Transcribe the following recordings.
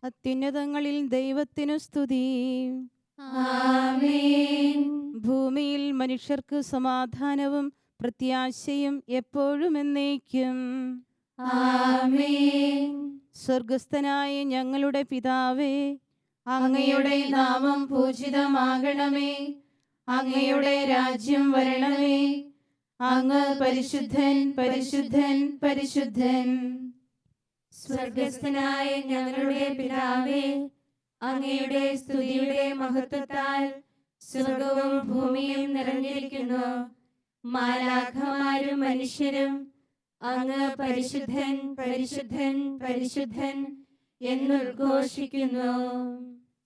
അത്യുന്നതങ്ങളിൽ ദൈവത്തിനു സ്തുതി. ആമേൻ. ഭൂമിയിൽ മനുഷ്യർക്ക് സമാധാനവും പ്രത്യാശയും എപ്പോഴും എന്നേക്കും. ആമേൻ. സ്വർഗസ്ഥനായ ഞങ്ങളുടെ പിതാവേ, അങ്ങയുടെ നാമം പൂജിതമാകണമേ. അങ്ങയുടെ രാജ്യം വരണമേ. അങ്ങ് പരിശുദ്ധൻ, പരിശുദ്ധൻ, പരിശുദ്ധൻ. സ്വർഗസ്ഥനായ ഞങ്ങളുടെ പിതാവേ, അങ്ങയുടെ സ്തുതിയുടെ മഹത്വത്താൽ സ്വർഗവും ഭൂമിയും നിറഞ്ഞിരിക്കുന്നു. മാലാഖമാരും മനുഷ്യരും അങ്ങ് പരിശുദ്ധൻ, പരിശുദ്ധൻ, പരിശുദ്ധൻ എന്നുദ്ഘോഷിക്കുന്നു.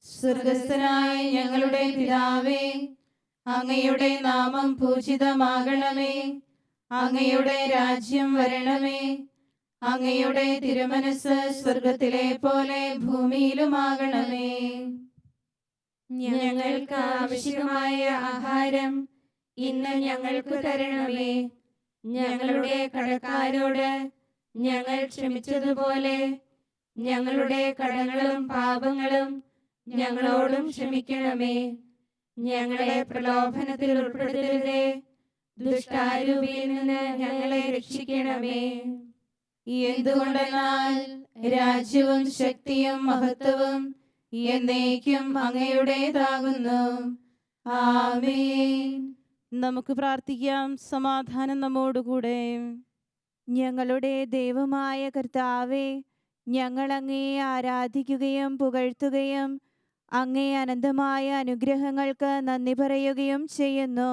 സ്വർഗസ്ഥനായ ഞങ്ങളുടെ പിതാവേ, അങ്ങയുടെ നാമം പൂജിതമാകണമേ. അങ്ങയുടെ രാജ്യം വരണമേ. അങ്ങയുടെ തിരുമനസ് സ്വർഗത്തിലെ പോലെ ഭൂമിയിലുമാകണമേ. ഞങ്ങൾക്ക് ആവശ്യമായ ആഹാരം ഇന്ന് ഞങ്ങൾക്ക് തരണമേ. ഞങ്ങളുടെ കടക്കാരോട് ഞങ്ങൾ ക്ഷമിച്ചതുപോലെ ഞങ്ങളുടെ കടങ്ങളും പാപങ്ങളും ഞങ്ങളോടും ക്ഷമിക്കണമേ. ഞങ്ങളെ പ്രലോഭനത്തിൽ ഉൾപ്പെടുത്തരുതേ, ദുഷ്ടാരൂപിയിൽ നിന്ന് ഞങ്ങളെ രക്ഷിക്കണമേ. എന്തുകൊണ്ടെന്നാൽ രാജ്യവും ശക്തിയും മഹത്വവും എന്നേക്കും അങ്ങയുടേതാകുന്നു. ആമേൻ. നമുക്ക് പ്രാർത്ഥിക്കാം. സമാധാനം നമ്മോടുകൂടെ. ഞങ്ങളുടെ ദൈവമായ കർത്താവേ, ഞങ്ങൾ അങ്ങയെ ആരാധിക്കുകയും പുകഴ്ത്തുകയും അങ്ങേ അനന്തമായ അനുഗ്രഹങ്ങൾക്ക് നന്ദി പറയുകയും ചെയ്യുന്നു.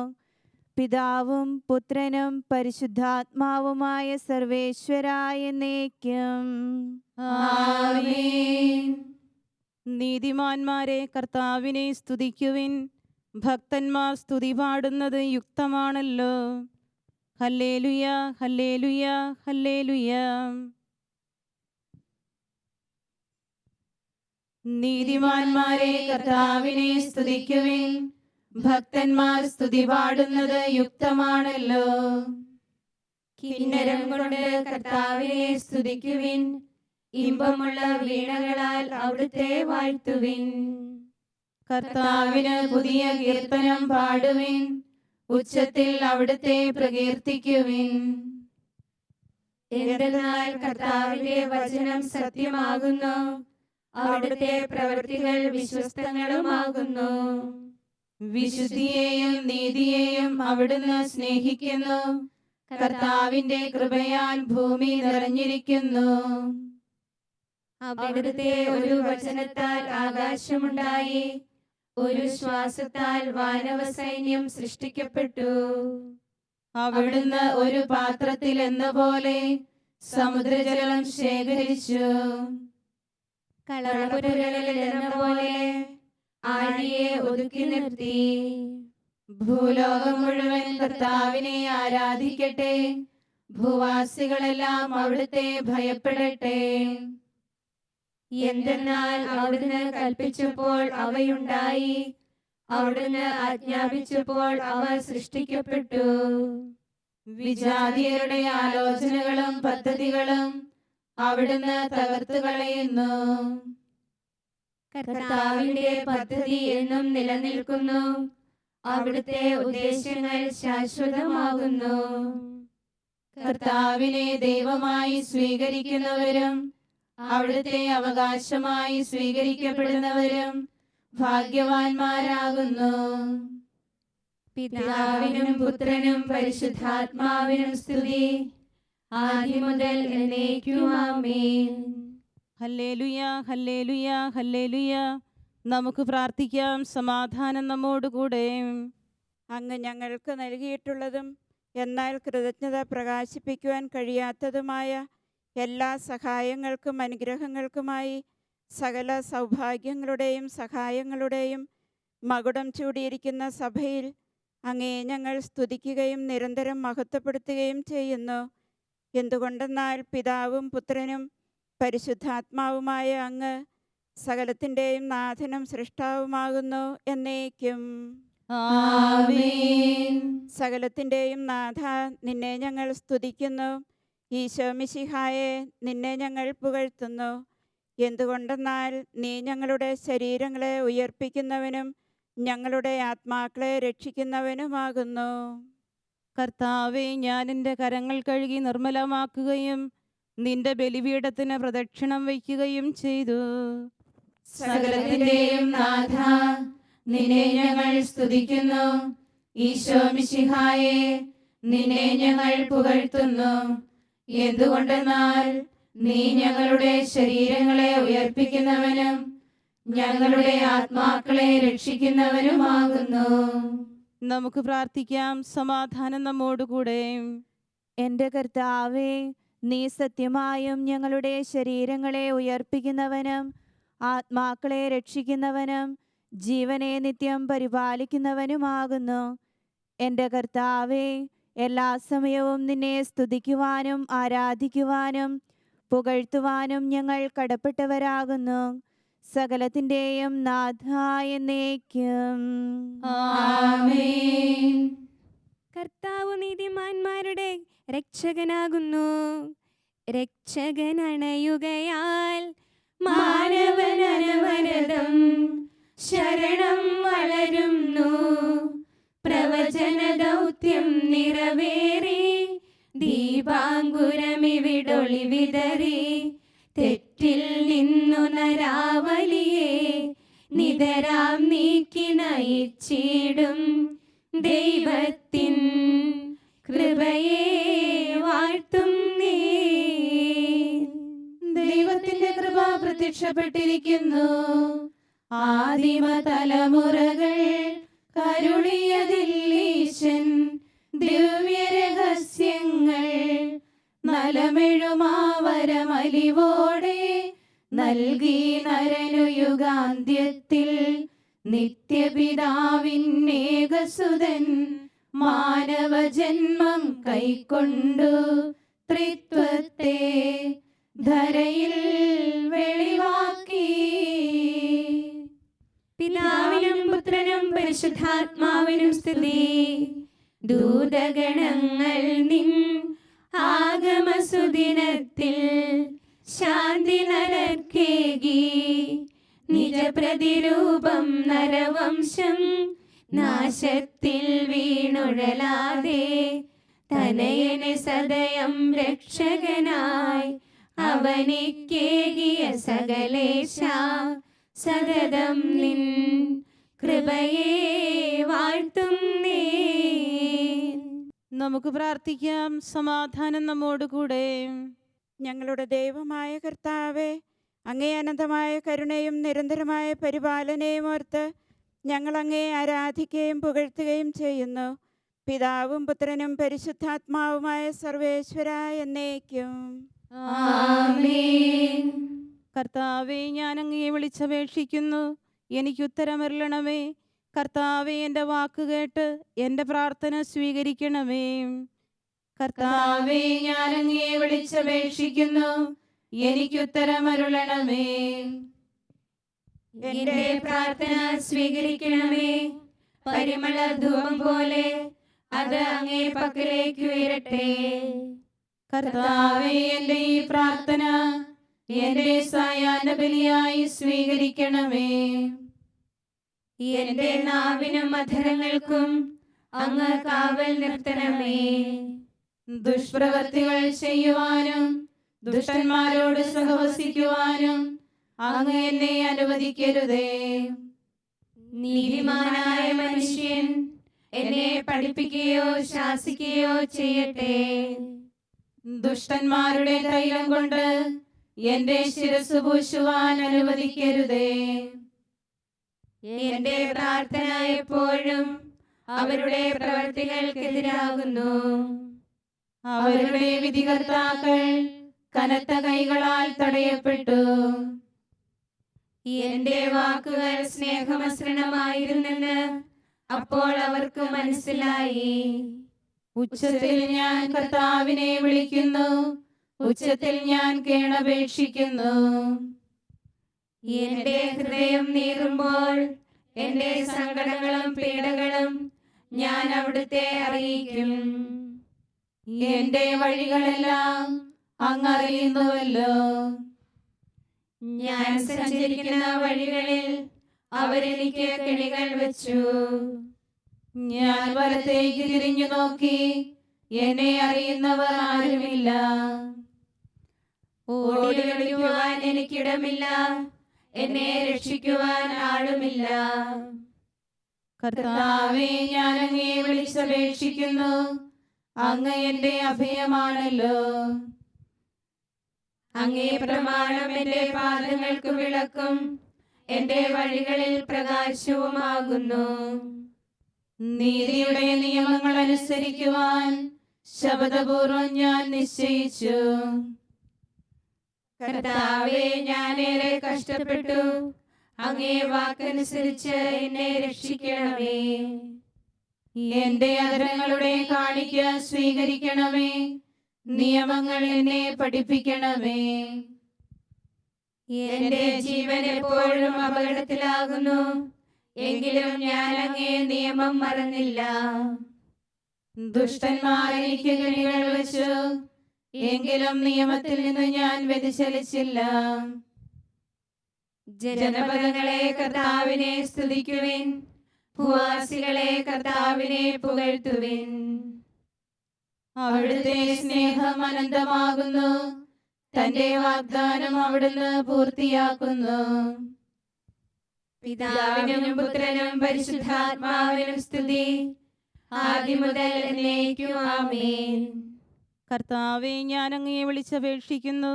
പിതാവും പുത്രനും പരിശുദ്ധാത്മാവുമായ സർവേശ്വരായ എന്നേക്കും. ആമേൻ. നീതിമാന്മാരെ കർത്താവിനെ സ്തുതിക്കുവിൻ. ഭക്തന്മാർ സ്തുതി പാടുന്നത് യുക്തമാണല്ലോ. ഹല്ലേലൂയ, ഹല്ലേലൂയ, ഹല്ലേലൂയ. നീതിമാന്മാരെ കർത്താവിനെ സ്തുതിക്കുവിൻ. ഭക്തന്മാർ സ്തുതി പാടുന്നത് യുക്തമാണല്ലോ. കിന്നരം കൊണ്ട് കർത്താവിനെ സ്തുതിക്കുവിൻ. ഇമ്പമുള്ള വീണകളാൽ അവിടുത്തെ വാഴ്ത്തുവിൻ. കർത്താവിന് പുതിയ കീർത്തനം പാടുവിൻ. ഉച്ചത്തിൽ അവിടുത്തെ പ്രകീർത്തിക്കുവിൻ. എന്തെന്നാൽ കർത്താവിന്റെ വചനം സത്യമാകുന്നു, അവിടുത്തെ പ്രവൃത്തികൾ വിശ്വസ്തങ്ങളുമാകുന്നു. വിശുദ്ധിയെയും നീതിയെയും അവിടുന്ന് സ്നേഹിക്കുന്നു. കർത്താവിന്റെ കൃപയാൽ ഭൂമി നിറഞ്ഞിരിക്കുന്നു. അവിടുത്തെ ഒരു വചനത്താൽ ആകാശമുണ്ടായി, ഒരു ശ്വാസത്താൽ വാനവ സൈന്യം സൃഷ്ടിക്കപ്പെട്ടു. അവിടുന്ന് ഒരു പാത്രത്തിൽ എന്ന പോലെ സമുദ്രജലം ശേഖരിച്ചു. കളപ്പുരകളിൽ എന്ന പോലെ ആഴിയെ ഒതുക്കി നിർത്തി. ഭൂലോകം മുഴുവൻ കർത്താവിനെ ആരാധിക്കട്ടെ. ഭൂവാസികളെല്ലാം അവിടുത്തെ ഭയപ്പെടട്ടെ. എന്തെന്നാൽ അവിടുന്ന് കൽപ്പിച്ചപ്പോൾ അവയുണ്ടായി, അവിടുന്ന് ആജ്ഞാപിച്ചപ്പോൾ അവ സൃഷ്ടിക്കപ്പെട്ടു. വിജാതിയരുടെ ആലോചനകളും പദ്ധതികളും അവിടുന്ന് തകർത്തു കളയുന്നു. കർത്താവിന്റെ പദ്ധതി എന്നും നിലനിൽക്കുന്നു, അവിടുത്തെ ഉദ്ദേശങ്ങൾ ശാശ്വതമാകുന്നു. കർത്താവിനെ ദൈവമായി സ്വീകരിക്കുന്നവരും അവിടുത്തെ അവകാശമായി സ്വീകരിക്കപ്പെടുന്നവരും ഭാഗ്യവാന്മാരാകുന്നു. പിതാവിനും പുത്രനും പരിശുദ്ധാത്മാവിനും സ്തുതി, ആദ്യം മുതൽ എന്നേക്കും ആമേൻ. ഹല്ലേലൂയ, ഹല്ലേലൂയ, ഹല്ലേലൂയ. നമുക്ക് പ്രാർത്ഥിക്കാം. സമാധാനം നമ്മോടുകൂടെ. അങ്ങ് ഞങ്ങൾക്ക് നൽകിയിട്ടുള്ളതും എന്നാൽ കൃതജ്ഞത പ്രകാശിപ്പിക്കുവാൻ കഴിയാത്തതുമായ എല്ലാ സഹായങ്ങൾക്കും അനുഗ്രഹങ്ങൾക്കുമായി സകല സൗഭാഗ്യങ്ങളുടെയും സഹായങ്ങളുടെയും മകുടം ചൂടിയിരിക്കുന്ന സഭയിൽ അങ്ങയെ ഞങ്ങൾ സ്തുതിക്കുകയും നിരന്തരം മഹത്വപ്പെടുത്തുകയും ചെയ്യുന്നു. എന്തുകൊണ്ടെന്നാൽ പിതാവും പുത്രനും പരിശുദ്ധാത്മാവുമായ അങ്ങ് സകലത്തിൻ്റെയും നാഥനും സൃഷ്ടാവുമാകുന്നു എന്നേക്കും. ആമേൻ. സകലത്തിൻ്റെയും നാഥ, നിന്നെ ഞങ്ങൾ സ്തുതിക്കുന്നു. ഈശോ മിശിഹായെ, നിന്നെ ഞങ്ങൾ പുകഴ്ത്തുന്നു. എന്തുകൊണ്ടെന്നാൽ നീ ഞങ്ങളുടെ ശരീരങ്ങളെ ഉയർപ്പിക്കുന്നവനും ഞങ്ങളുടെ ആത്മാക്കളെ രക്ഷിക്കുന്നവനുമാകുന്നു. കർത്താവെ, ഞാൻ എൻ്റെ കരങ്ങൾ കഴുകി നിർമ്മലമാക്കുകയും നിന്റെ ബലിപീഠത്തിന് പ്രദക്ഷിണം വയ്ക്കുകയും ചെയ്തു. സകലത്തിന്റെയും നാഥ, നിന്നെ ഞങ്ങൾ സ്തുതിക്കുന്നു. ഈശോ മിശിഹായെ, നിന്നെ ഞങ്ങൾ പുകഴ്ത്തുന്നു. എന്തുകൊണ്ടെന്നാൽ നീ ഞങ്ങളുടെ ശരീരങ്ങളെ ഉയർപ്പിക്കുന്നവനും ഞങ്ങളുടെ ആത്മാക്കളെ രക്ഷിക്കുന്നവനുമാകുന്നു. നമുക്ക് പ്രാർത്ഥിക്കാം. സമാധാനം നമ്മോടുകൂടെ. എൻ്റെ കർത്താവേ, നീ സത്യമായും ഞങ്ങളുടെ ശരീരങ്ങളെ ഉയർപ്പിക്കുന്നവനും ആത്മാക്കളെ രക്ഷിക്കുന്നവനും ജീവനെ നിത്യം പരിപാലിക്കുന്നവനുമാകുന്നു. എൻ്റെ കർത്താവേ, എല്ലാ സമയവും നിന്നെ സ്തുതിക്കുവാനും ആരാധിക്കുവാനും പുകഴ്ത്തുവാനും ഞങ്ങൾ കടപ്പെട്ടവരാകുന്നു. സകലത്തിൻ്റെയും നാഥ എന്നേക്കും. ആമേൻ. കർത്താവ് നീതിമാന്മാരുടെ രക്ഷകനാകുന്നു. രക്ഷകനണയുകയാൽ മാനവനവരതം ശരണം വളരുന്നു. പ്രവചന ദൗത്യം നിറവേറി ദീപാങ്കുരമിവിടൊളി വിതറി. തെറ്റിൽ നിന്നു നരാവലിയെ നിതരാം നീക്കി നയിച്ചിടും ദൈവത്തിൻ കൃപയെ വാഴ്ത്തും നീ. ദൈവത്തിന്റെ കൃപ പ്രത്യക്ഷപ്പെട്ടിരിക്കുന്നു. ആദിമ തലമുറകൾ കരുളിയതില്ലീശൻ ദിവ്യരഹസ്യങ്ങൾ നലമെഴുമാവരമലിവോടെ നൽകി നരനു യുഗാന്ത്യത്തിൽ. നിത്യപിതാവിന്നേകസുതൻ മാനവജന്മം കൈക്കൊണ്ടു ത്രിത്വത്തെ ധരയിൽ വെളിവാക്കി. പിതാവിനും പുത്രനും പരിശുദ്ധാത്മാവിനും സ്തുതി. ദൂതഗണങ്ങൾ നിൻ ആഗമസുദിനത്തിൽ ശാന്തി നരർക്കേകി. നിജപ്രതിരൂപം നരവംശം നാശത്തിൽ വീണുഴലാതെ തനയന് സദയം രക്ഷകനായി അവനിക്കേകിയ സകലേശ സതതം നിൻ കൃപയെ വാഴ്ത്തും നീ. നമുക്ക് പ്രാർത്ഥിക്കാം. സമാധാനം നമ്മോടുകൂടെ. ഞങ്ങളുടെ ദൈവമായ കർത്താവേ, അങ്ങേ അനന്തമായ കരുണയും നിരന്തരമായ പരിപാലനയും ഓർത്ത് ഞങ്ങൾ അങ്ങേ ആരാധിക്കുകയും പുകഴ്ത്തുകയും ചെയ്യുന്നു. പിതാവും പുത്രനും പരിശുദ്ധാത്മാവുമായ സർവേശ്വര എന്നേക്കും. ആമേൻ. കർത്താവെ, ഞാൻ അങ്ങയെ വിളിച്ചപേക്ഷിക്കുന്നു, എനിക്കുത്തരമരുളണമേ. കർത്താവെ, എൻ്റെ വാക്ക് കേട്ട് എൻ്റെ പ്രാർത്ഥന സ്വീകരിക്കണമേ. കർത്താവെ, ഞാൻ അങ്ങയെ വിളിച്ചപേക്ഷിക്കുന്നു, എനിക്കുത്തരമരുളണമേ. എന്റെ പ്രാർത്ഥന സ്വീകരിക്കണമേ. പരിമള ധൂപം പോലെ അത് അങ്ങേ പക്കലേക്ക് ഉയരട്ടെ. കർത്താവെ, എൻ്റെ ഈ പ്രാർത്ഥന എൻ്റെ സായാഹ്ന ബലിയായി സ്വീകരിക്കണമേ. എന്റെ നാവിനും അധരങ്ങൾക്കും അങ്ങ് കാവൽ നിർത്തണമേ. ദുഷ്പ്രവൃത്തികൾ ചെയ്യുവാനും ദുഷ്ടന്മാരോട് സഹവസിക്കുവാനും അങ്ങ് എന്നെ അനുവദിക്കരുതേ. നീതിമാനായ മനുഷ്യൻ എന്നെ പഠിപ്പിക്കുകയോ ശാസിക്കുകയോ ചെയ്യട്ടെ. ദുഷ്ടന്മാരുടെ തൈലം കൊണ്ട് എന്റെ ശിരസ് പൂശുവാൻ അനുവദിക്കരുതേ. എന്റെ പ്രാർത്ഥന എപ്പോഴും അവരുടെ പ്രവർത്തികൾക്കെതിരാകുന്നു. അവരുടെ വിധികർത്താക്കൾ കനത്ത കൈകളാൽ തടയപ്പെട്ടു. എന്റെ വാക്കുകൾ സ്നേഹമസൃണമായിരുന്നെന്ന് അപ്പോൾ അവർക്ക് മനസ്സിലായി. ഉച്ചത്തിൽ ഞാൻ കർത്താവിനെ വിളിക്കുന്നു, ഉച്ചത്തിൽ ഞാൻ കേണപേക്ഷിക്കുന്നു. എന്റെ ഹൃദയം നീറുമ്പോൾ എന്റെ സങ്കടങ്ങളും പീഡകളും ഞാൻ അവിടുത്തെ അറിയിക്കും. എന്റെ വഴികളെല്ലാം അങ്ങ് അറിയുന്നുവല്ലോ. ഞാൻ സഞ്ചരിക്കുന്ന വഴികളിൽ അവരെനിക്ക് കെണികൾ വെച്ചു. ഞാൻ വലത്തേക്ക് തിരിഞ്ഞു നോക്കി, എന്നെ അറിയുന്നവർ ആരുമില്ല. ഓടി ഒളിക്കുവാൻ എനിക്കിടമില്ല, എന്നെ രക്ഷിക്കുവാൻ ആളുമില്ല. കർത്താവേ, ഞാൻ അങ്ങയെ വിളിച്ചപേക്ഷിക്കുന്നു, അങ്ങ് എന്റെ അഭയമാണല്ലോ. അങ്ങേ പ്രമാണം എന്റെ പാദങ്ങൾക്ക് വിളക്കും, എന്റെ വഴികളിൽ പ്രകാശവുമാകുന്നു. നീതിയുടെ നിയമങ്ങൾ അനുസരിക്കുവാൻ ശപഥപൂർവം ഞാൻ നിശ്ചയിച്ചു. കർത്താവേ, ഞാനേറെ കഷ്ടപ്പെട്ടു, അങ്ങേ വാക്കനുസരിച്ച് എന്നെ രക്ഷിക്കണമേ. എന്റെ അധരങ്ങളുടെ കാണിക്ക സ്വീകരിക്കണമേ, നിയമങ്ങൾ എന്നെ പഠിപ്പിക്കണമേ. എന്റെ ജീവൻ എപ്പോഴും അപകടത്തിലാകുന്നു, എങ്കിലും ഞാൻ അങ്ങേ നിയമം മറന്നില്ല. ദുഷ്ടന്മാർ എനിക്ക് കെണികൾ വെച്ചു, എങ്കിലും നിയമത്തിൽ നിന്ന് ഞാൻ വ്യതിചലിച്ചില്ല. ജനപദങ്ങളെ കർത്താവിനെ സ്തുതിക്കുവിൻ, ഭൂവാസികളെ കർത്താവിനെ പുകഴ്ത്തുവിൻ. അവിടുത്തെ സ്നേഹം അനന്തമാകുന്നു, തന്റെ വാഗ്ദാനം അവിടുന്ന് പൂർത്തിയാക്കുന്നു. പിതാവിനും പുത്രനും പരിശുദ്ധാത്മാവിനും സ്തുതി, ആദ്യം മുതൽ എന്നേക്കും ആമേൻ. കർത്താവെ, ഞാൻ അങ്ങയെ വിളിച്ചപേക്ഷിക്കുന്നു,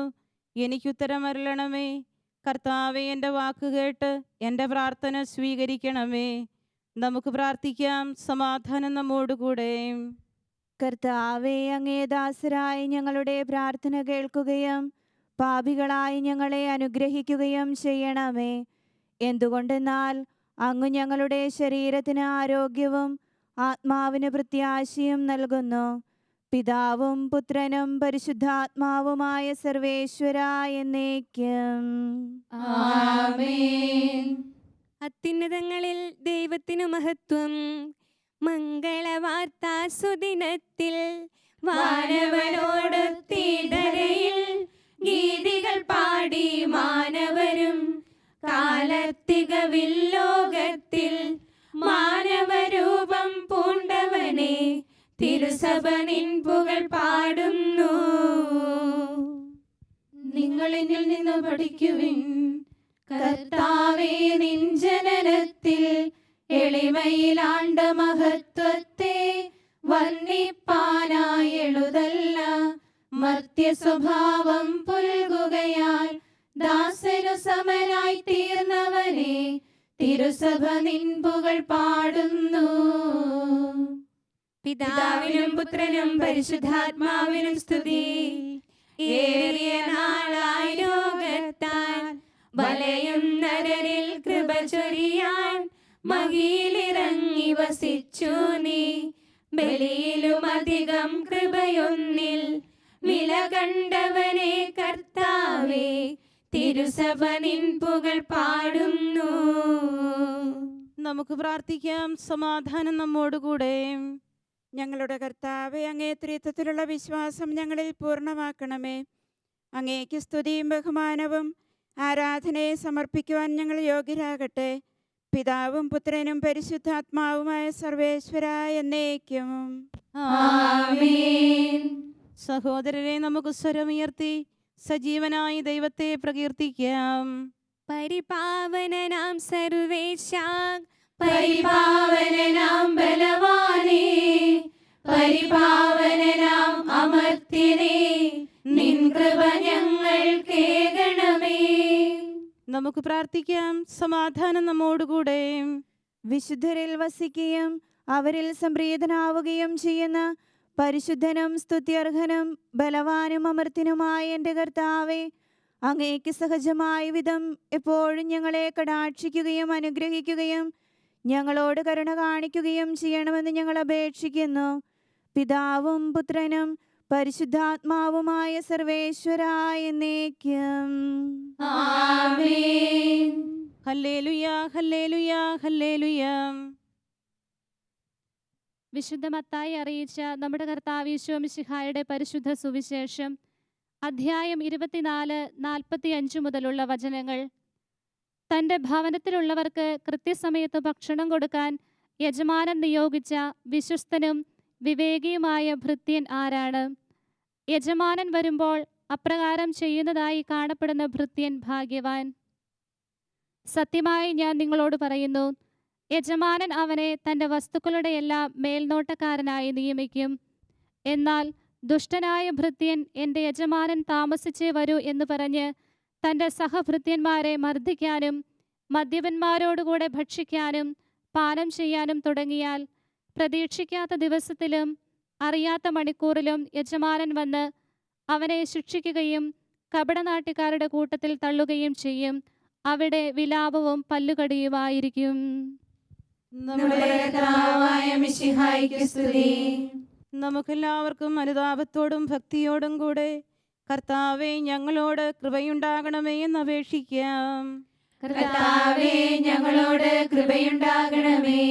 എനിക്കുത്തരമരുളണമേ. കർത്താവെ, എൻ്റെ വാക്ക് കേട്ട് എൻ്റെ പ്രാർത്ഥന സ്വീകരിക്കണമേ. നമുക്ക് പ്രാർത്ഥിക്കാം. സമാധാനം നമ്മോടുകൂടെ. കർത്താവേ, അങ്ങേ ദാസരായി ഞങ്ങളുടെ പ്രാർത്ഥന കേൾക്കുകയും പാപികളായി ഞങ്ങളെ അനുഗ്രഹിക്കുകയും ചെയ്യണമേ. എന്തുകൊണ്ടെന്നാൽ അങ്ങ് ഞങ്ങളുടെ ശരീരത്തിന് ആരോഗ്യവും ആത്മാവിന് പ്രത്യാശയും നൽകുന്നു. പിതാവും പുത്രനും പരിശുദ്ധാത്മാവുമായ സർവേശ്വര എന്നേക്കും ആമേൻ. അത്യുന്നതങ്ങളിൽ ദൈവത്തിനു മഹത്വം. മംഗളവാർത്താ സുദിനത്തിൽ വാനവനോടൊത്തിടരയിൽ ഗീതികൾ പാടി മാനവരും, കാലത്തികവിൽ ലോകത്തിൽ മാനവരൂപം പൂണ്ടവനെ തിരുസഭ നിൻപുകൾ പാടുന്നു. നിങ്ങൾ എന്നിൽ നിന്ന് പഠിക്കുവിൻ. കർത്താവേ, നിൻ ജനനത്തിൽ എളിമയിലാണ്ട മഹത്വത്തെ വർണ്ണിപ്പാനായി എഴുതല്ല. മർത്യ സ്വഭാവം പുൽകുകയാൽ ദാസനു സമനായി തീർന്നവനെ തിരുസഭ നിൻപുകൾ പാടുന്നു. പിതാവിനും പുത്രനും പരിശുദ്ധാത്മാവിനും സ്തുതി. ഏറിയ നാളായി ലോകത്താൻ വലയുന്നവരിൽ കൃപ ചൊരിയാൻ മഹിയിലിറങ്ങി വസിച്ചു നീ. ബലിയിലുമധികം കൃപയൊന്നിൽ വില കണ്ടവനെ കർത്താവേ, തിരുസഭ നിൻപുകൾ പാടുന്നു. നമുക്ക് പ്രാർത്ഥിക്കാം. സമാധാനം നമ്മോടുകൂടെ. ഞങ്ങളുടെ കർത്താവെ, അങ്ങേ ത്രിത്വത്തിലുള്ള വിശ്വാസം ഞങ്ങളിൽ പൂർണ്ണമാക്കണമേ. അങ്ങേക്ക് സ്തുതിയും ബഹുമാനവും ആരാധനയെ സമർപ്പിക്കുവാൻ ഞങ്ങൾ യോഗ്യരാകട്ടെ. പിതാവും പുത്രനും പരിശുദ്ധാത്മാവുമായ സർവേശ്വര എന്നേക്കും ആമേൻ. സഹോദരരെ, നമുക്ക് സ്വരമുയർത്തി സജീവനായി ദൈവത്തെ പ്രകീർത്തിക്കാം. പരിപാവനനാം സർവേശ, പരിപാവനനാം ബലവാനേ, പരിപാവനനാം അമർത്യനേ, നിൻ കൃപ ഞങ്ങൾ കേൾക്കണമേ. നമുക്ക് പ്രാർത്ഥിക്കാം. സമാധാനം നമ്മോടുകൂടെ. വിശുദ്ധരിൽ വസിക്കുകയും അവരിൽ സംപ്രീതനാവുകയും ചെയ്യുന്ന പരിശുദ്ധനും സ്തുത്യർഹനും ബലവാനും അമർത്തിനുമായ എൻ്റെ കർത്താവേ, അങ്ങേക്ക് സഹജമായ വിധം എപ്പോഴും ഞങ്ങളെ കടാക്ഷിക്കുകയും അനുഗ്രഹിക്കുകയും ഞങ്ങളോട് കരുണ കാണിക്കുകയും ചെയ്യണമെന്ന് ഞങ്ങൾ അപേക്ഷിക്കുന്നു. പിതാവും പുത്രനും പരിശുദ്ധാത്മാവുമായ സർവേശ്വര എന്നേക്കും ആമേൻ. ഹല്ലേലൂയ, ഹല്ലേലൂയ, ഹല്ലേലൂയ. വിശുദ്ധ മത്തായി അറിയിച്ച നമ്മുടെ കർത്താവ് ഈശോ മിശിഹായുടെ പരിശുദ്ധ സുവിശേഷം അധ്യായം 24-45 മുതലുള്ള വചനങ്ങൾ. തൻ്റെ ഭവനത്തിലുള്ളവർക്ക് കൃത്യസമയത്ത് ഭക്ഷണം കൊടുക്കാൻ യജമാനൻ നിയോഗിച്ച വിശ്വസ്തനും വിവേകിയുമായ ഭൃത്യൻ ആരാണ്? യജമാനൻ വരുമ്പോൾ അപ്രകാരം ചെയ്യുന്നതായി കാണപ്പെടുന്ന ഭൃത്യൻ ഭാഗ്യവാൻ. സത്യമായി ഞാൻ നിങ്ങളോട് പറയുന്നു, യജമാനൻ അവനെ തൻ്റെ വസ്തുക്കളുടെ എല്ലാം മേൽനോട്ടക്കാരനായി നിയമിക്കും. എന്നാൽ ദുഷ്ടനായ ഭൃത്യൻ എൻ്റെ യജമാനൻ താമസിച്ചേ വരൂ എന്ന് പറഞ്ഞ് തൻ്റെ സഹഭൃത്യന്മാരെ മർദ്ദിക്കാനും മദ്യപന്മാരോടുകൂടെ ഭക്ഷിക്കാനും പാനം ചെയ്യാനും തുടങ്ങിയാൽ പ്രതീക്ഷിക്കാത്ത ദിവസത്തിലും അറിയാത്ത മണിക്കൂറിലും യജമാനൻ വന്ന് അവനെ ശിക്ഷിക്കുകയും കപടനാട്യക്കാരുടെ കൂട്ടത്തിൽ തള്ളുകയും ചെയ്യും. അവിടെ വിലാപവും പല്ലുകടിയുമായിരിക്കും. നമ്മുടെ കർത്താവായ മിശിഹായ്ക്ക് സ്തുതി. നമുക്കെല്ലാവർക്കും അനുതാപത്തോടും ഭക്തിയോടും കൂടെ കർത്താവെ ഞങ്ങളോട് കൃപയുണ്ടാകണമേ എന്ന് അപേക്ഷിക്കാം. കർത്താവേ, ഞങ്ങളോട് കൃപയുണ്ടാകണമേ.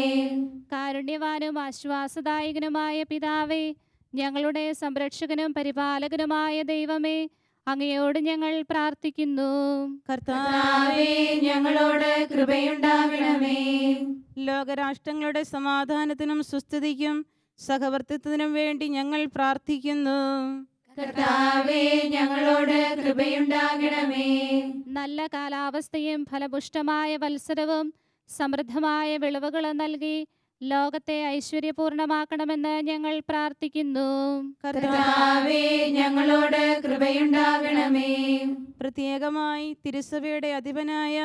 കാരുണ്യവാനും ആശ്വാസദായകനുമായ പിതാവേ, ഞങ്ങളുടെ സംരക്ഷകനും പരിപാലകനുമായ ദൈവമേ, അങ്ങയോട് ഞങ്ങൾ പ്രാർത്ഥിക്കുന്നു. കർത്താവേ, ഞങ്ങളോട് കൃപയുണ്ടാകണമേ. ലോകരാഷ്ട്രങ്ങളുടെ സമാധാനത്തിനും സുസ്ഥിതിക്കും സഹവർത്തിത്വത്തിനും വേണ്ടി ഞങ്ങൾ പ്രാർത്ഥിക്കുന്നു. കർത്താവേ, ഞങ്ങളോട് കൃപയുണ്ടാകണമേ. നല്ല കാലാവസ്ഥയും ഫലപുഷ്ടമായ വത്സരവും സമൃദ്ധമായ വിളവുകളും നൽകി ലോകത്തെ ഐശ്വര്യപൂർണമാക്കണമെന്ന് ഞങ്ങൾ പ്രാർത്ഥിക്കുന്നു. കർത്താവേ, ഞങ്ങളോട് കൃപയുണ്ടാകണമേ. പ്രത്യേകമായി തിരുസഭയുടെ അധിപനായ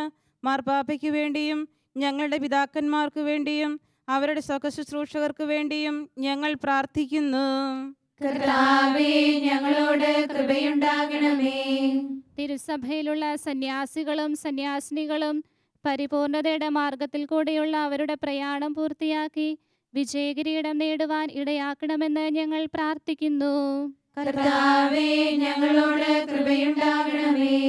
മാർപ്പാപ്പയ്ക്ക് വേണ്ടിയും ഞങ്ങളുടെ പിതാക്കന്മാർക്ക് വേണ്ടിയും അവരുടെ സ്വകശുശ്രൂഷകർക്ക് വേണ്ടിയും ഞങ്ങൾ പ്രാർത്ഥിക്കുന്നു. കർത്താവേ, ഞങ്ങളോട് കൃപയുണ്ടാകണമേ. തിരുസഭയിലുള്ള സന്യാസികളും സന്യാസിനികളും പരിപൂർണതയുടെ മാർഗത്തിൽ കൂടെയുള്ള അവരുടെ പ്രയാണം പൂർത്തിയാക്കി വിജയകിരീടം നേടുവാൻ ഇടയാക്കണമെന്ന് ഞങ്ങൾ പ്രാർത്ഥിക്കുന്നു. കർത്താവേ, ഞങ്ങളോട് കൃപയുണ്ടാകണമേ.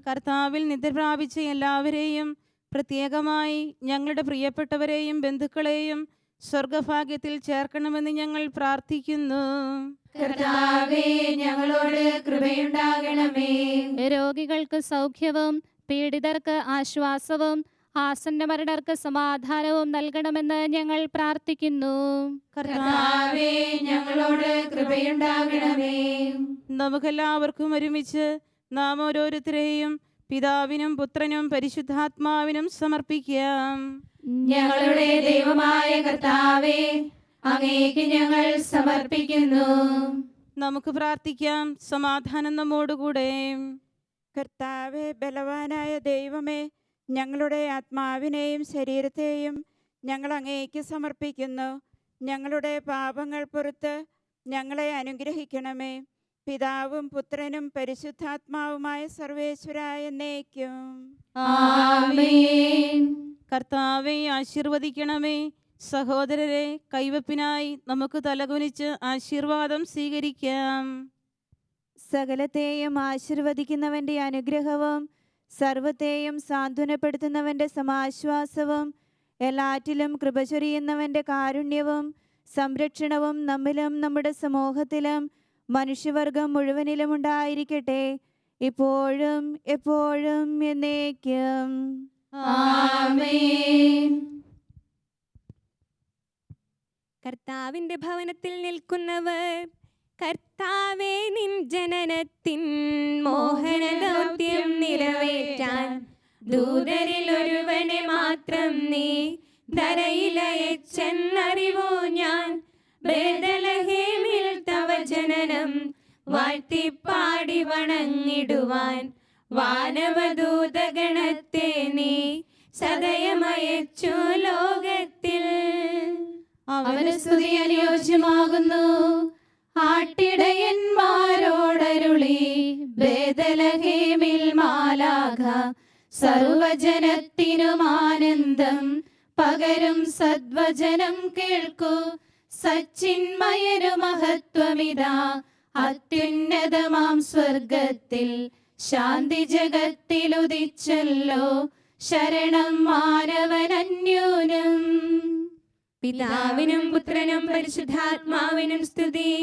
കർത്താവിൽ നിദ്ര പ്രാപിച്ച എല്ലാവരെയും പ്രത്യേകമായി ഞങ്ങളുടെ പ്രിയപ്പെട്ടവരെയും ബന്ധുക്കളെയും സ്വർഗഭാഗ്യത്തിൽ ചേർക്കണമെന്ന് ഞങ്ങൾ പ്രാർത്ഥിക്കുന്നു. കർത്താവേ, ഞങ്ങളോട് കൃപയുണ്ടാകണമേ. രോഗികൾക്ക് സൗഖ്യവും പീഡിതർക്ക് ആശ്വാസവും ആസന്നമരണർക്ക് സമാധാനവും നൽകണമെന്ന് ഞങ്ങൾ പ്രാർത്ഥിക്കുന്നു. കർത്താവേ, ഞങ്ങളോട് കൃപയുണ്ടാകണമേ. നമുക്കെല്ലാവർക്കും ഒരുമിച്ച് നാം ഓരോരുത്തരെയും പിതാവിനും പുത്രനും പരിശുദ്ധാത്മാവിനും സമർപ്പിക്കാം. ഞങ്ങളുടെ ദൈവമായ കർത്താവേ, അങ്ങേക്ക് ഞങ്ങൾ സമർപ്പിക്കുന്നു. നമുക്ക് പ്രാർത്ഥിക്കാം. സമാധാനം നമ്മോടുകൂടെ. കർത്താവെ, ബലവാനായ ദൈവമേ, ഞങ്ങളുടെ ആത്മാവിനെയും ശരീരത്തെയും ഞങ്ങൾ അങ്ങേക്ക് സമർപ്പിക്കുന്നു. ഞങ്ങളുടെ പാപങ്ങൾ പുറത്ത് ഞങ്ങളെ അനുഗ്രഹിക്കണമേ. പിതാവും പുത്രനും പരിശുദ്ധാത്മാവുമായ സർവേശ്വരായ എന്നേക്കും ആമേൻ. കർത്താവെ ആശീർവദിക്കണമേ. സഹോദരരെ, കൈവപ്പിനായി നമുക്ക് തലകുനിച്ച് ആശീർവാദം സ്വീകരിക്കാം. സകലത്തെയും ആശീർവദിക്കുന്നവൻ്റെ അനുഗ്രഹവും സർവത്തെയും സാന്ത്വനപ്പെടുത്തുന്നവൻ്റെ സമാശ്വാസവും എല്ലാറ്റിലും കൃപ ചൊരിയുന്നവൻ്റെ കാരുണ്യവും സംരക്ഷണവും നമ്മിലും നമ്മുടെ സമൂഹത്തിലും മനുഷ്യവർഗം മുഴുവനിലും ഉണ്ടായിരിക്കട്ടെ, ഇപ്പോഴും എപ്പോഴും എന്നേക്കും. ആമേൻ. കർത്താവിന്റെ ഭവനത്തിൽ നിൽക്കുന്നവർ, കർത്താവേ നിൻ ജനനത്തിൻ മോഹന ദൗത്യം നിറവേറ്റാൻ ദൂതരിൽ ഒരുവനെ മാത്രം നീ ധരയിലയച്ചെന്നറിവൂ ഞാൻ. ബേഥലഹേമിൽ തവ ജനനം വാഴ്ത്തിപ്പാടി വണങ്ങിടുവാൻ വാനവദൂതഗണത്തെ നീ സദയമയച്ചു ലോകത്തിൽ. അവന് സ്തുതി അനുയോജ്യമാകുന്നു. ആട്ടിടയന്മാരോടരുളി ബേഥലഹേമിൽ മാലാഖ, സർവജനത്തിനും ആനന്ദം പകരും സദ്വചനം കേൾക്കൂ. സച്ചിന്മയനു മഹത്വമിതാ അത്യുന്നതമാം സ്വർഗത്തിൽ. ശാന്തി ജഗത്തിലുദിച്ചല്ലോ, ശരണം മാനവനന്യൂനം. പിതാവിനും പുത്രനും പരിശുദ്ധാത്മാവിനും സ്തുതി.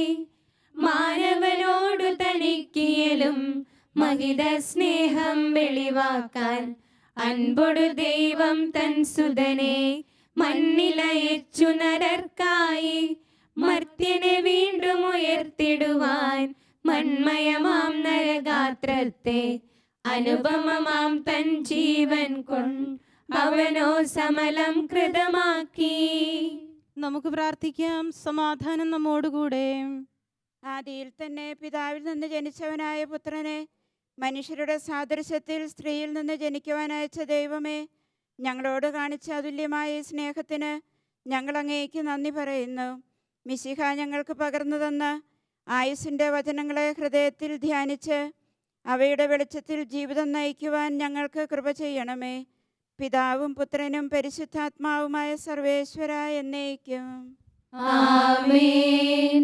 മാനവനോടു തനിക്കിയലും മഹിത സ്നേഹം വെളിവാക്കാൻ അൻപൊടു ദൈവം തൻ സുതനെ മണ്ണിലയച്ചു നരർക്കായി മർത്യനെ വീണ്ടും ഉയർത്തിടുവാൻ മൺമയമാം നരഗാത്രത്തെ അനുപമമാം തൻ ജീവൻ അവനോ സമലം കൃതമാക്കി. നമുക്ക് പ്രാർത്ഥിക്കാം. സമാധാനം നമ്മോടുകൂടെ. ആദിയിൽ തന്നെ പിതാവിൽ നിന്ന് ജനിച്ചവനായ പുത്രനെ മനുഷ്യരുടെ സാദൃശ്യത്തിൽ സ്ത്രീയിൽ നിന്ന് ജനിക്കുവാൻ അയച്ച ദൈവമേ, ഞങ്ങളോട് കാണിച്ച അതുല്യമായ ഈ സ്നേഹത്തിന് ഞങ്ങൾ അങ്ങേക്ക് നന്ദി പറയുന്നു. മിശിഹ ഞങ്ങൾക്ക് പകർന്നു തന്ന ആയുസ്സിൻ്റെ വചനങ്ങളെ ഹൃദയത്തിൽ ധ്യാനിച്ച് അവയുടെ വെളിച്ചത്തിൽ ജീവിതം നയിക്കുവാൻ ഞങ്ങൾക്ക് കൃപ ചെയ്യണമേ. പിതാവും പുത്രനും പരിശുദ്ധാത്മാവുമായ സർവേശ്വര എന്നേക്കും. ആമേൻ.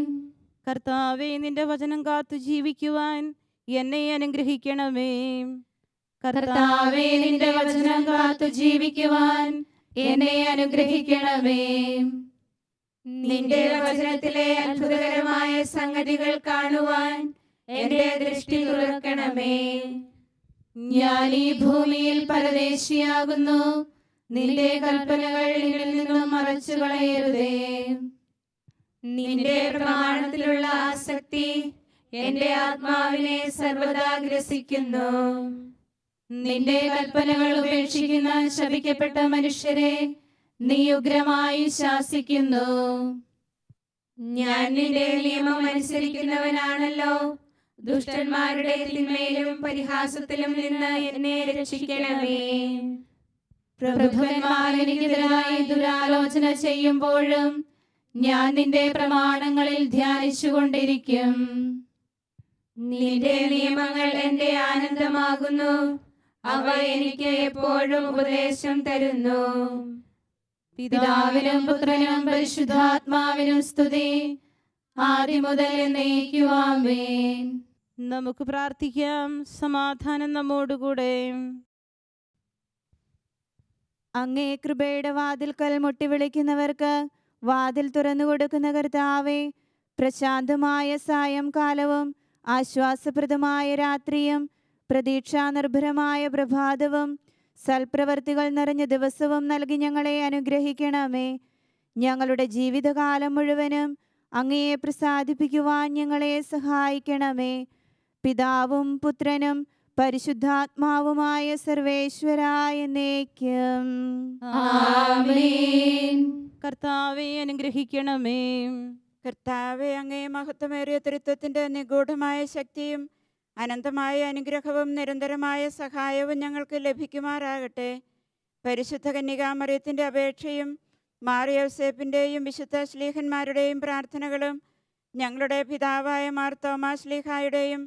കർത്താവേ, നിന്റെ വചനം കാത്തു ജീവിക്കുവാൻ എന്നെ അനുഗ്രഹിക്കണമേ. കർത്താവേ, നിന്റെ വചനം കാത്തു ജീവിക്കുവാൻ എന്നെ അനുഗ്രഹിക്കണമേ. നിന്റെ വചനത്തിലെ അത്ഭുതകരമായ സംഗതികൾ കാണുവാൻ എന്റെ ദൃഷ്ടി തുറക്കണമേ. ഞാൻ ഈ ഭൂമിയിൽ പരദേശിയാകുന്നു, നിന്റെ കൽപ്പനകൾ എന്നിൽ നിന്നും മറച്ചു കളയരുതേ. നിന്റെ പ്രമാണത്തിലുള്ള ആസക്തി എന്റെ ആത്മാവിനെ സർവദാ ഗ്രസിക്കുന്നു. നിന്റെ കൽപ്പനകൾ ഉപേക്ഷിക്കുന്ന ശപിക്കപ്പെട്ട മനുഷ്യരെ നീ ഉഗ്രമായി ശാസിക്കുന്നു. ഞാൻ നിന്റെ നിയമം അനുസരിക്കുന്നവനാണല്ലോ. ദുഷ്ടന്മാരുടെ തിന്മയിലും പരിഹാസത്തിലും നിന്ന് എന്നെ രക്ഷിക്കണമേ. പ്രഭുക്കന്മാർ എനിക്കെതിരായി ദുരാലോചന ചെയ്യുമ്പോഴും ഞാൻ നിന്റെ പ്രമാണങ്ങളിൽ ധ്യാനിച്ചുകൊണ്ടിരിക്കും. നിന്റെ നിയമങ്ങൾ എന്റെ ആനന്ദമാകുന്നു. അവ എനിക്ക് എപ്പോഴും ഉപദേശം തരുന്നു. പിതാവിനും പുത്രനും പരിശുദ്ധാത്മാവിനും സ്തുതി, ആദ്യം മുതൽ എന്നേക്കും ആമേൻ. നമുക്ക് പ്രാർത്ഥിക്കാം. സമാധാനം നമ്മോടുകൂടെ. അങ്ങേ കൃപയുടെ വാതിൽക്കൽ മുട്ടി വിളിക്കുന്നവർക്ക് വാതിൽ തുറന്നു കൊടുക്കുന്ന കർത്താവേ, പ്രശാന്തമായ സായംകാലവും ആശ്വാസപ്രദമായ രാത്രിയും പ്രതീക്ഷാനിർഭരമായ പ്രഭാതവും സൽപ്രവർത്തികൾ നിറഞ്ഞ ദിവസവും നൽകി ഞങ്ങളെ അനുഗ്രഹിക്കണമേ. ഞങ്ങളുടെ ജീവിതകാലം മുഴുവനും അങ്ങയെ പ്രസാദിപ്പിക്കുവാൻ ഞങ്ങളെ സഹായിക്കണമേ. പിതാവും പുത്രനും പരിശുദ്ധാത്മാവുമായ സർവേശ്വരായ എന്നേക്കും. ആമേൻ. കർത്താവെ അനുഗ്രഹിക്കണമേ. കർത്താവെ, അങ്ങേ മഹത്വമേറിയ തൃത്വത്തിൻ്റെ നിഗൂഢമായ ശക്തിയും അനന്തമായ അനുഗ്രഹവും നിരന്തരമായ സഹായവും ഞങ്ങൾക്ക് ലഭിക്കുമാറാകട്ടെ. പരിശുദ്ധ കന്യകാമറിയത്തിൻ്റെ അപേക്ഷയും മാർ യോസേപ്പിൻ്റെയും വിശുദ്ധ ശ്ലീഹന്മാരുടെയും പ്രാർത്ഥനകളും ഞങ്ങളുടെ പിതാവായ മാർ തോമാ ശ്ലീഹായുടെയും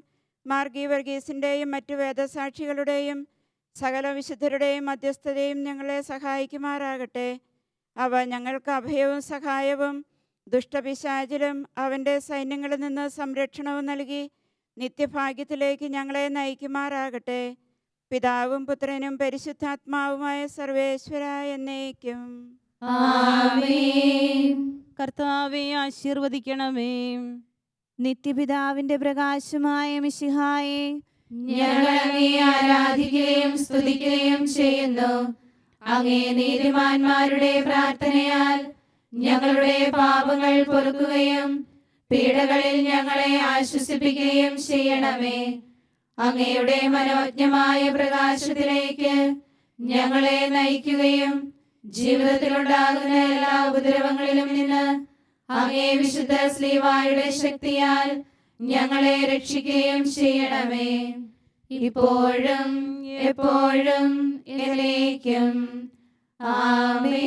മാർ ഗീവർഗീസിൻ്റെയും മറ്റു വേദസാക്ഷികളുടെയും സകല വിശുദ്ധരുടെയും മധ്യസ്ഥതയും ഞങ്ങളെ സഹായിക്കുമാറാകട്ടെ. അവ ഞങ്ങൾക്ക് അഭയവും സഹായവും ദുഷ്ടപിശാചിലും അവൻ്റെ സൈന്യങ്ങളിൽ നിന്ന് സംരക്ഷണവും നൽകി നിത്യഭാഗ്യത്തിലേക്ക് ഞങ്ങളെ നയിക്കുമാറാകട്ടെ. പിതാവും പുത്രനും പരിശുദ്ധാത്മാവുമായ സർവേശ്വര എന്നേക്കും. ആമേൻ. കർത്താവെ ആശീർവദിക്കണമേ. നിത്യപിതാവിന്റെ പ്രകാശമായ മിശിഹായെ, ഞങ്ങൾ അങ്ങേ ആരാധിക്കുകയും സ്തുതിക്കുകയും ചെയ്യുന്നു. അങ്ങേ നീതിമാന്മാരുടെ പ്രാർത്ഥനയാൽ ഞങ്ങളുടെ പാപങ്ങൾ പൊറുക്കുകയും പീഡകളിൽ ഞങ്ങളെ ആശ്വസിപ്പിക്കുകയും ചെയ്യണമേ. അങ്ങയുടെ മനോജ്ഞമായ പ്രകാശത്തിലേക്ക് ഞങ്ങളെ നയിക്കുകയും ജീവിതത്തിലുണ്ടാകുന്ന എല്ലാ ഉപദ്രവങ്ങളിലും നിന്ന് അങ്ങേ വിശുദ്ധ ശ്ലീവായുടെ ശക്തിയാൽ ഞങ്ങളെ രക്ഷിക്കുകയും ചെയ്യണമേ. ഇപ്പോഴും എപ്പോഴും എന്നേക്കും. ആമേൻ.